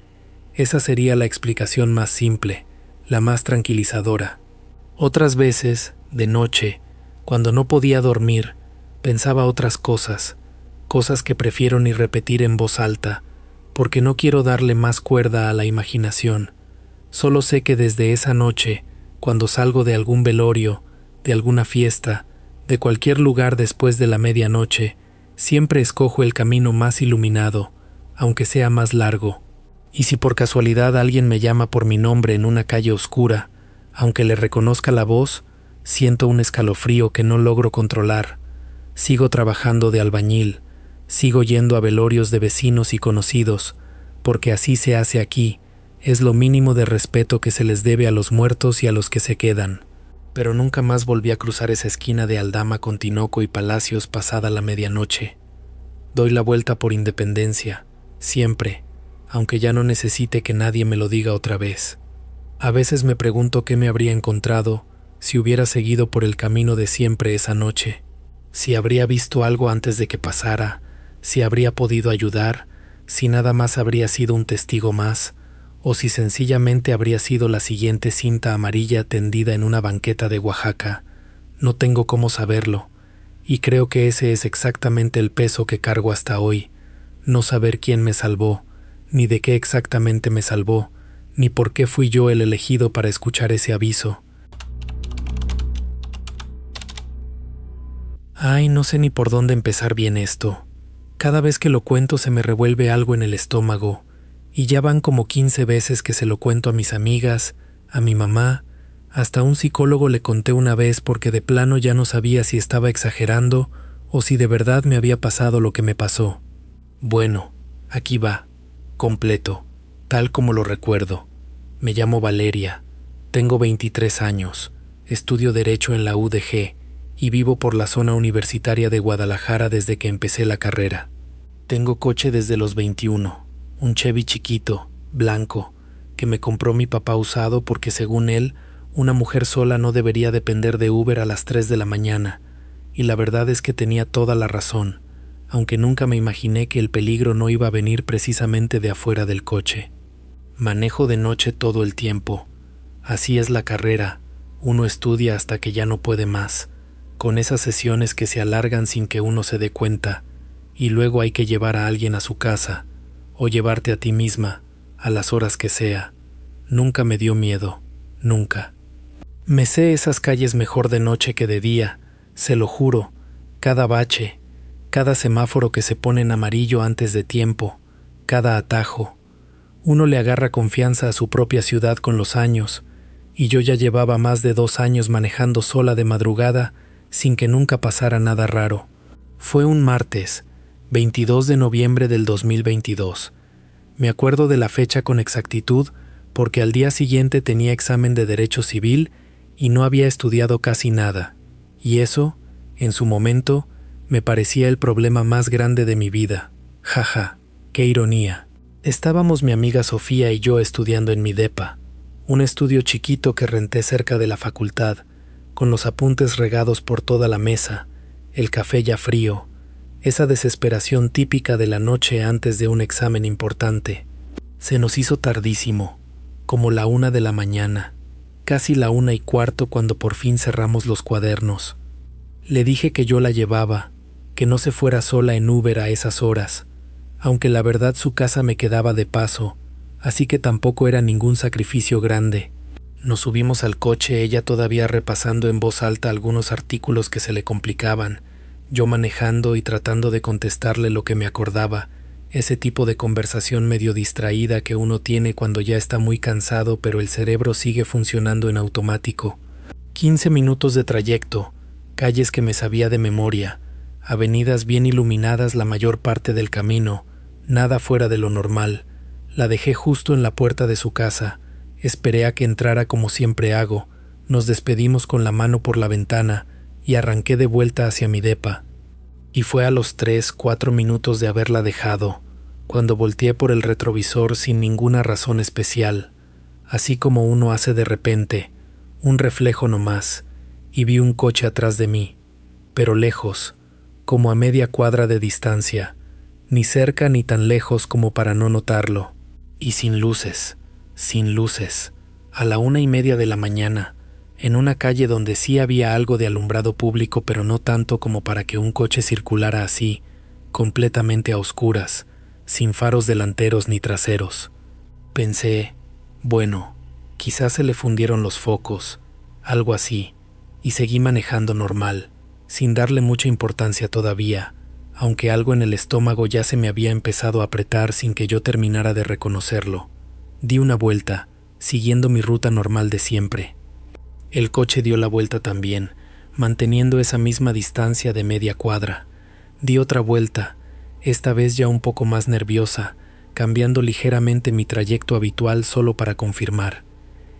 Esa sería la explicación más simple, la más tranquilizadora. Otras veces, de noche, cuando no podía dormir, pensaba otras cosas, cosas que prefiero ni repetir en voz alta, porque no quiero darle más cuerda a la imaginación. Solo sé que desde esa noche, cuando salgo de algún velorio, de alguna fiesta, de cualquier lugar después de la medianoche, siempre escojo el camino más iluminado, aunque sea más largo. Y si por casualidad alguien me llama por mi nombre en una calle oscura, aunque le reconozca la voz, siento un escalofrío que no logro controlar. Sigo trabajando de albañil, sigo yendo a velorios de vecinos y conocidos, porque así se hace aquí, es lo mínimo de respeto que se les debe a los muertos y a los que se quedan. Pero nunca más volví a cruzar esa esquina de Aldama con Tinoco y Palacios pasada la medianoche. Doy la vuelta por Independencia, siempre, aunque ya no necesite que nadie me lo diga otra vez. A veces me pregunto qué me habría encontrado si hubiera seguido por el camino de siempre esa noche, si habría visto algo antes de que pasara, si habría podido ayudar, si nada más habría sido un testigo más, o si sencillamente habría sido la siguiente cinta amarilla tendida en una banqueta de Oaxaca. No tengo cómo saberlo, y creo que ese es exactamente el peso que cargo hasta hoy, no saber quién me salvó, ni de qué exactamente me salvó, ni por qué fui yo el elegido para escuchar ese aviso. Ay, no sé ni por dónde empezar bien esto. Cada vez que lo cuento se me revuelve algo en el estómago, y ya van como 15 veces que se lo cuento a mis amigas, a mi mamá, hasta a un psicólogo le conté una vez porque de plano ya no sabía si estaba exagerando o si de verdad me había pasado lo que me pasó. Bueno, aquí va, completo, tal como lo recuerdo. Me llamo Valeria, tengo 23 años, estudio Derecho en la UDG y vivo por la zona universitaria de Guadalajara desde que empecé la carrera. Tengo coche desde los 21. Un Chevy chiquito, blanco, que me compró mi papá usado porque según él, una mujer sola no debería depender de Uber a las 3 de la mañana, y la verdad es que tenía toda la razón, aunque nunca me imaginé que el peligro no iba a venir precisamente de afuera del coche. Manejo de noche todo el tiempo. Así es la carrera, uno estudia hasta que ya no puede más, con esas sesiones que se alargan sin que uno se dé cuenta, y luego hay que llevar a alguien a su casa, o llevarte a ti misma, a las horas que sea. Nunca me dio miedo, nunca. Me sé esas calles mejor de noche que de día, se lo juro, cada bache, cada semáforo que se pone en amarillo antes de tiempo, cada atajo. Uno le agarra confianza a su propia ciudad con los años, y yo ya llevaba más de 2 años manejando sola de madrugada sin que nunca pasara nada raro. Fue un martes, 22 de noviembre del 2022. Me acuerdo de la fecha con exactitud porque al día siguiente tenía examen de Derecho Civil y no había estudiado casi nada, y eso, en su momento, Me parecía el problema más grande de mi vida. Jaja, qué ironía. Estábamos mi amiga Sofía y yo estudiando en mi depa, un estudio chiquito que renté cerca de la facultad, con los apuntes regados por toda la mesa, el café ya frío, esa desesperación típica de la noche antes de un examen importante. Se nos hizo tardísimo, como la 1 de la mañana, casi la 1:15 cuando por fin cerramos los cuadernos. Le dije que yo la llevaba, que no se fuera sola en Uber a esas horas, aunque la verdad su casa me quedaba de paso, así que tampoco era ningún sacrificio grande. Nos subimos al coche, ella todavía repasando en voz alta algunos artículos que se le complicaban, yo manejando y tratando de contestarle lo que me acordaba, ese tipo de conversación medio distraída que uno tiene cuando ya está muy cansado pero el cerebro sigue funcionando en automático. 15 minutos de trayecto, calles que me sabía de memoria, avenidas bien iluminadas la mayor parte del camino, nada fuera de lo normal. La dejé justo en la puerta de su casa, esperé a que entrara como siempre hago, nos despedimos con la mano por la ventana y arranqué de vuelta hacia mi depa. Y fue a los 3-4 minutos de haberla dejado, cuando volteé por el retrovisor sin ninguna razón especial, así como uno hace de repente, un reflejo nomás, y vi un coche atrás de mí, pero lejos, como a media cuadra de distancia, ni cerca ni tan lejos como para no notarlo, y sin luces, a la 1:30 de la mañana, en una calle donde sí había algo de alumbrado público pero no tanto como para que un coche circulara así, completamente a oscuras, sin faros delanteros ni traseros. Pensé, bueno, quizás se le fundieron los focos, algo así, y seguí manejando normal, sin darle mucha importancia todavía, aunque algo en el estómago ya se me había empezado a apretar sin que yo terminara de reconocerlo. Di una vuelta, siguiendo mi ruta normal de siempre. El coche dio la vuelta también, manteniendo esa misma distancia de media cuadra. Di otra vuelta, esta vez ya un poco más nerviosa, cambiando ligeramente mi trayecto habitual solo para confirmar.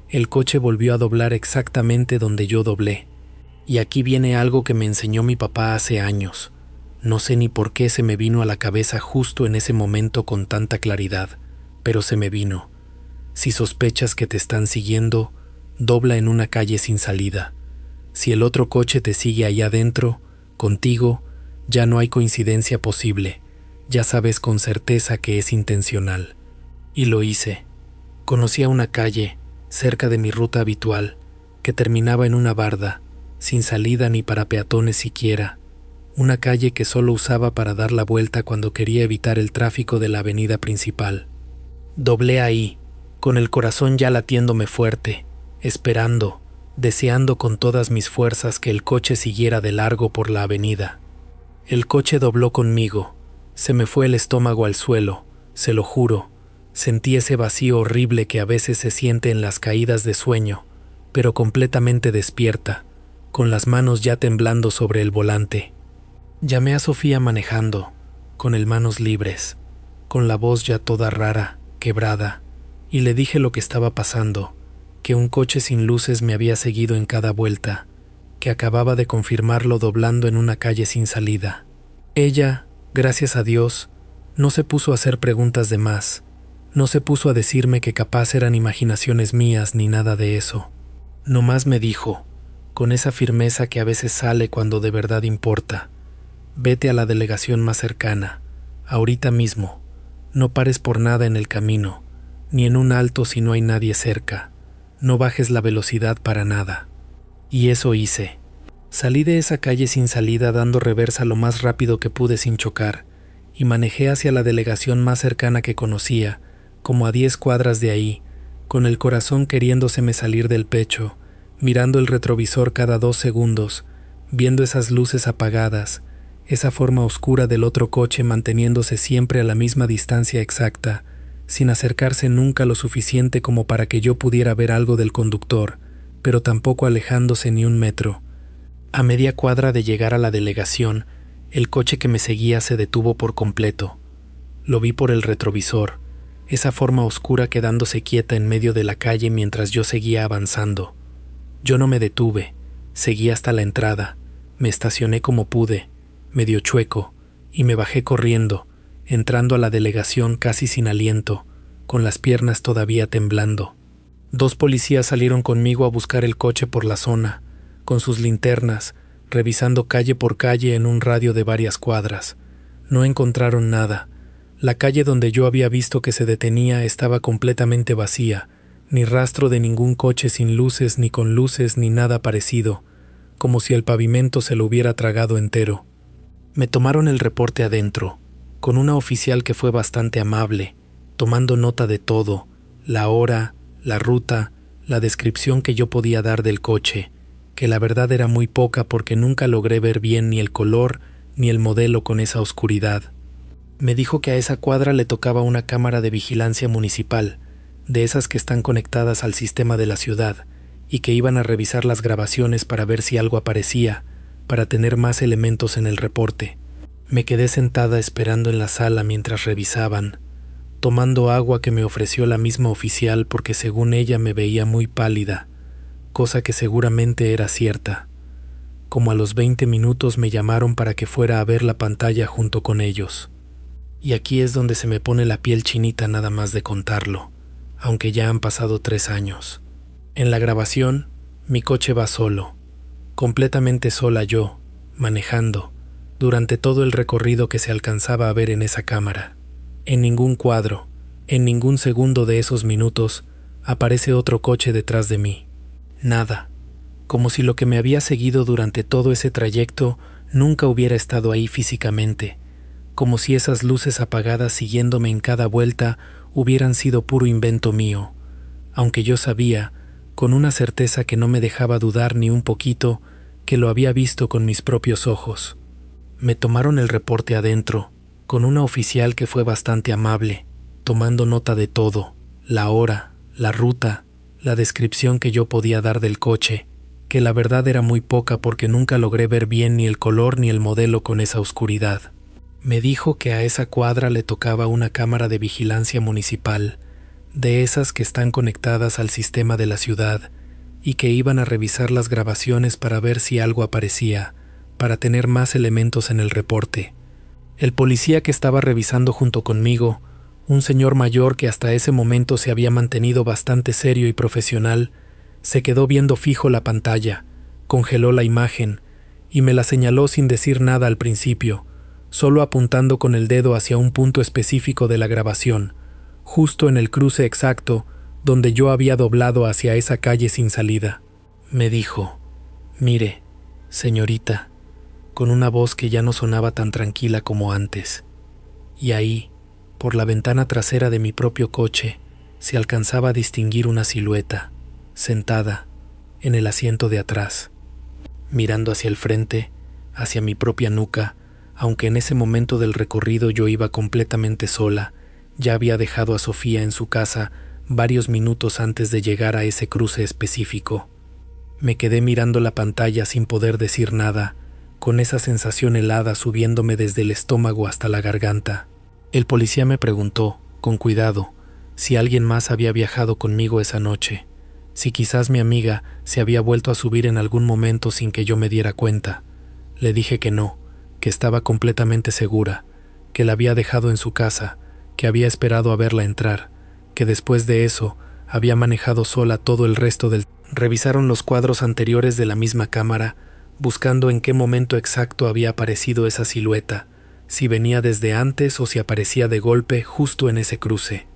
El coche volvió a doblar exactamente donde yo doblé. Y aquí viene algo que me enseñó mi papá hace años. No sé ni por qué se me vino a la cabeza justo en ese momento con tanta claridad, pero se me vino. Si sospechas que te están siguiendo, dobla en una calle sin salida. Si el otro coche te sigue allá adentro, contigo, ya no hay coincidencia posible. Ya sabes con certeza que es intencional. Y lo hice. Conocía una calle, cerca de mi ruta habitual, que terminaba en una barda, sin salida ni para peatones siquiera. Una calle que solo usaba para dar la vuelta cuando quería evitar el tráfico de la avenida principal. Doblé ahí, con el corazón ya latiéndome fuerte, esperando, deseando con todas mis fuerzas que el coche siguiera de largo por la avenida. El coche dobló conmigo, se me fue el estómago al suelo, se lo juro, sentí ese vacío horrible que a veces se siente en las caídas de sueño, pero completamente despierta, con las manos ya temblando sobre el volante. Llamé a Sofía manejando, con el manos libres, con la voz ya toda rara, quebrada, y le dije lo que estaba pasando, que un coche sin luces me había seguido en cada vuelta, que acababa de confirmarlo doblando en una calle sin salida. Ella, gracias a Dios, no se puso a hacer preguntas de más, no se puso a decirme que capaz eran imaginaciones mías ni nada de eso. Nomás me dijo, con esa firmeza que a veces sale cuando de verdad importa, vete a la delegación más cercana, ahorita mismo, no pares por nada en el camino, ni en un alto si no hay nadie cerca, no bajes la velocidad para nada. Y eso hice. Salí de esa calle sin salida dando reversa lo más rápido que pude sin chocar, y manejé hacia la delegación más cercana que conocía, como a 10 cuadras de ahí, con el corazón queriéndoseme salir del pecho, mirando el retrovisor cada 2 segundos, viendo esas luces apagadas, esa forma oscura del otro coche manteniéndose siempre a la misma distancia exacta, sin acercarse nunca lo suficiente como para que yo pudiera ver algo del conductor, pero tampoco alejándose ni un metro. A media cuadra de llegar a la delegación, el coche que me seguía se detuvo por completo. Lo vi por el retrovisor, esa forma oscura quedándose quieta en medio de la calle mientras yo seguía avanzando. Yo no me detuve, seguí hasta la entrada, me estacioné como pude, medio chueco, y me bajé corriendo, entrando a la delegación casi sin aliento, con las piernas todavía temblando. 2 policías salieron conmigo a buscar el coche por la zona, con sus linternas, revisando calle por calle en un radio de varias cuadras. No encontraron nada. La calle donde yo había visto que se detenía estaba completamente vacía, ni rastro de ningún coche sin luces ni con luces ni nada parecido, como si el pavimento se lo hubiera tragado entero. Me tomaron el reporte adentro, con una oficial que fue bastante amable, tomando nota de todo, la hora, la ruta, la descripción que yo podía dar del coche, que la verdad era muy poca porque nunca logré ver bien ni el color ni el modelo con esa oscuridad. Me dijo que a esa cuadra le tocaba una cámara de vigilancia municipal, de esas que están conectadas al sistema de la ciudad, y que iban a revisar las grabaciones para ver si algo aparecía, para tener más elementos en el reporte. Me quedé sentada esperando en la sala mientras revisaban, tomando agua que me ofreció la misma oficial porque según ella me veía muy pálida, cosa que seguramente era cierta. Como a los 20 minutos me llamaron para que fuera a ver la pantalla junto con ellos. Y aquí es donde se me pone la piel chinita nada más de contarlo, aunque ya han pasado 3 años. En la grabación, mi coche va solo, completamente sola yo, manejando, durante todo el recorrido que se alcanzaba a ver en esa cámara. En ningún cuadro, en ningún segundo de esos minutos, aparece otro coche detrás de mí. Nada, como si lo que me había seguido durante todo ese trayecto nunca hubiera estado ahí físicamente, como si esas luces apagadas siguiéndome en cada vuelta hubieran sido puro invento mío, aunque yo sabía, con una certeza que no me dejaba dudar ni un poquito, que lo había visto con mis propios ojos. Me tomaron el reporte adentro, con una oficial que fue bastante amable, tomando nota de todo, la hora, la ruta, la descripción que yo podía dar del coche, que la verdad era muy poca porque nunca logré ver bien ni el color ni el modelo con esa oscuridad. Me dijo que a esa cuadra le tocaba una cámara de vigilancia municipal, de esas que están conectadas al sistema de la ciudad, y que iban a revisar las grabaciones para ver si algo aparecía, para tener más elementos en el reporte. El policía que estaba revisando junto conmigo, un señor mayor que hasta ese momento se había mantenido bastante serio y profesional, se quedó viendo fijo la pantalla, congeló la imagen, y me la señaló sin decir nada al principio, solo apuntando con el dedo hacia un punto específico de la grabación, justo en el cruce exacto donde yo había doblado hacia esa calle sin salida. Me dijo: «Mire, señorita», con una voz que ya no sonaba tan tranquila como antes. Y ahí, por la ventana trasera de mi propio coche, se alcanzaba a distinguir una silueta, sentada, en el asiento de atrás, mirando hacia el frente, hacia mi propia nuca, aunque en ese momento del recorrido yo iba completamente sola. Ya había dejado a Sofía en su casa varios minutos antes de llegar a ese cruce específico. Me quedé mirando la pantalla sin poder decir nada, con esa sensación helada subiéndome desde el estómago hasta la garganta. El policía me preguntó, con cuidado, si alguien más había viajado conmigo esa noche, si quizás mi amiga se había vuelto a subir en algún momento sin que yo me diera cuenta. Le dije que no, que estaba completamente segura, que la había dejado en su casa, que había esperado a verla entrar, que después de eso había manejado sola todo el resto del... Revisaron los cuadros anteriores de la misma cámara, buscando en qué momento exacto había aparecido esa silueta, si venía desde antes o si aparecía de golpe justo en ese cruce.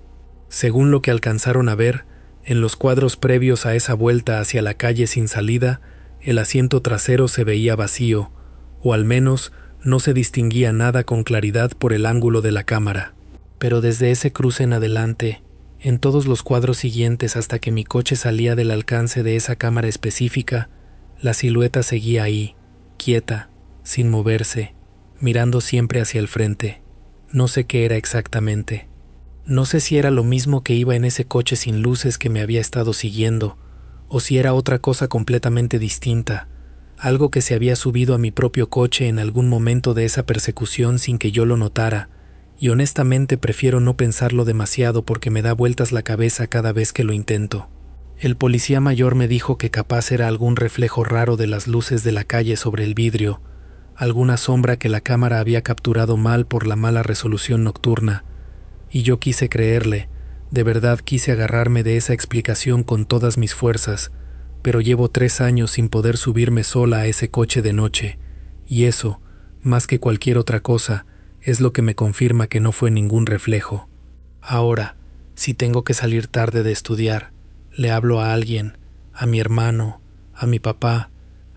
Según lo que alcanzaron a ver, en los cuadros previos a esa vuelta hacia la calle sin salida, el asiento trasero se veía vacío, o al menos no se distinguía nada con claridad por el ángulo de la cámara. Pero desde ese cruce en adelante, en todos los cuadros siguientes hasta que mi coche salía del alcance de esa cámara específica, la silueta seguía ahí, quieta, sin moverse, mirando siempre hacia el frente. No sé qué era exactamente. No sé si era lo mismo que iba en ese coche sin luces que me había estado siguiendo, o si era otra cosa completamente distinta, algo que se había subido a mi propio coche en algún momento de esa persecución sin que yo lo notara, y honestamente prefiero no pensarlo demasiado porque me da vueltas la cabeza cada vez que lo intento. El policía mayor me dijo que capaz era algún reflejo raro de las luces de la calle sobre el vidrio, alguna sombra que la cámara había capturado mal por la mala resolución nocturna, y yo quise creerle, de verdad quise agarrarme de esa explicación con todas mis fuerzas, pero llevo 3 años sin poder subirme sola a ese coche de noche, y eso, más que cualquier otra cosa, es lo que me confirma que no fue ningún reflejo. Ahora, si tengo que salir tarde de estudiar, le hablo a alguien, a mi hermano, a mi papá,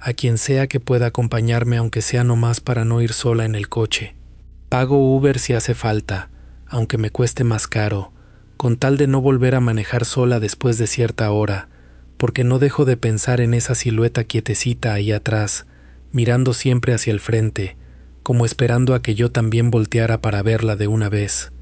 a quien sea que pueda acompañarme aunque sea nomás para no ir sola en el coche. Pago Uber si hace falta, aunque me cueste más caro, con tal de no volver a manejar sola después de cierta hora, porque no dejo de pensar en esa silueta quietecita ahí atrás, mirando siempre hacia el frente, como esperando a que yo también volteara para verla de una vez.